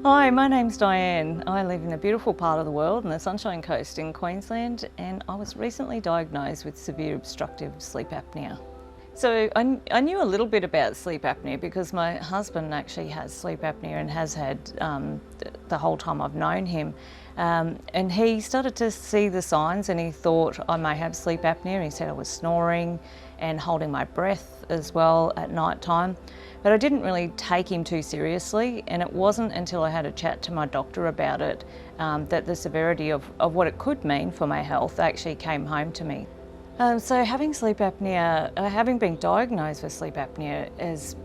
Hi, my name's Diane. I live in a beautiful part of the world on the Sunshine Coast in Queensland, and I was recently diagnosed with severe obstructive sleep apnea. So I knew a little bit about sleep apnea because my husband actually has sleep apnea and has had the whole time I've known him. And he started to see the signs and he thought I may have sleep apnea. He said I was snoring and holding my breath as well at night time. But I didn't really take him too seriously, and it wasn't until I had a chat to my doctor about it that the severity of what it could mean for my health actually came home to me. So having sleep apnea, having been diagnosed with sleep apnea has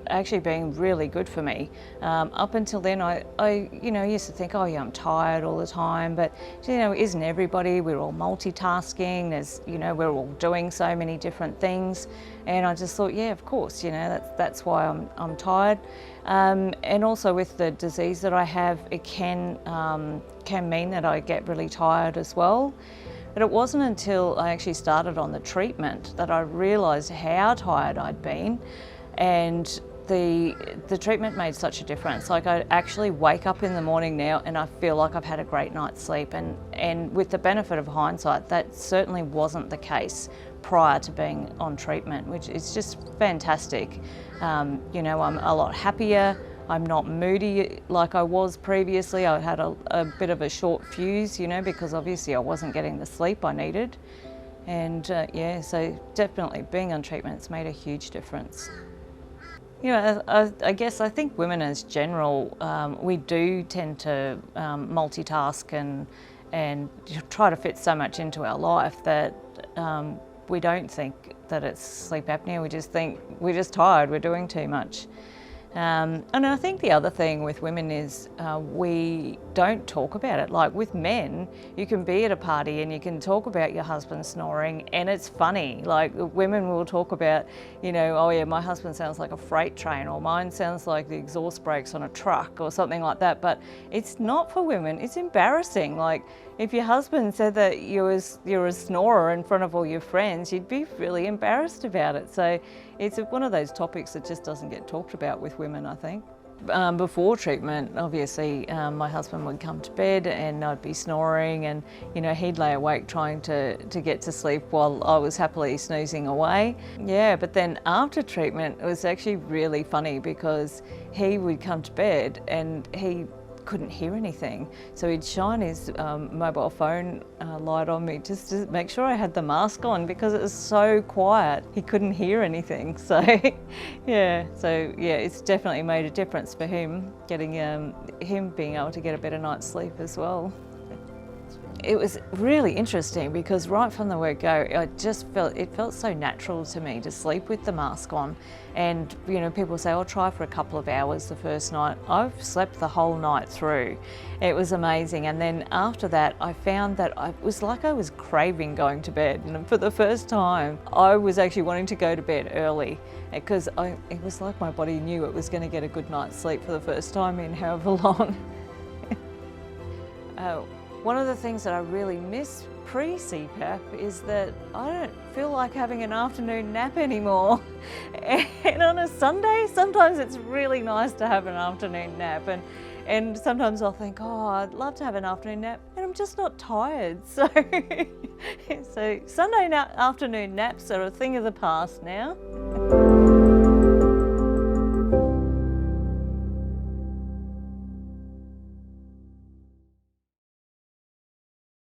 actually been really good for me. Up until then, I used to think, oh yeah, I'm tired all the time, but isn't everybody? We're all multitasking. We're all doing so many different things, and I just thought, yeah, of course, that's why I'm tired. And also with the disease that I have, it can mean that I get really tired as well. But it wasn't until I actually started on the treatment that I realised how tired I'd been, and the treatment made such a difference. Like, I actually wake up in the morning now and I feel like I've had a great night's sleep, and with the benefit of hindsight, that certainly wasn't the case prior to being on treatment, which is just fantastic. I'm a lot happier. I'm not moody like I was previously. I had a bit of a short fuse, because obviously I wasn't getting the sleep I needed. And so definitely being on treatment's made a huge difference. I guess I think women as general, we do tend to multitask and try to fit so much into our life that we don't think that it's sleep apnea. We just think we're just tired, we're doing too much. And I think the other thing with women is we don't talk about it. Like with men, you can be at a party and you can talk about your husband snoring and it's funny. Like women will talk about, oh yeah, my husband sounds like a freight train, or mine sounds like the exhaust brakes on a truck or something like that. But it's not for women, it's embarrassing. Like if your husband said that you're a snorer in front of all your friends, you'd be really embarrassed about it. So it's one of those topics that just doesn't get talked about with women, I think. Before treatment, obviously, my husband would come to bed and I'd be snoring, and he'd lay awake trying to get to sleep while I was happily snoozing away. Yeah, but then after treatment, it was actually really funny because he would come to bed and he couldn't hear anything, so he'd shine his mobile phone light on me just to make sure I had the mask on, because it was so quiet he couldn't hear anything. So it's definitely made a difference for him, getting him being able to get a better night's sleep as well. It was really interesting because right from the word go, it felt so natural to me to sleep with the mask on. And people say, I'll try for a couple of hours the first night. I've slept the whole night through. It was amazing. And then after that, I found that it was like I was craving going to bed. And for the first time, I was actually wanting to go to bed early, because it was like my body knew it was going to get a good night's sleep for the first time in however long. One of the things that I really miss pre-CPAP is that I don't feel like having an afternoon nap anymore. And on a Sunday, sometimes it's really nice to have an afternoon nap. And sometimes I'll think, oh, I'd love to have an afternoon nap, and I'm just not tired. So Sunday afternoon naps are a thing of the past now.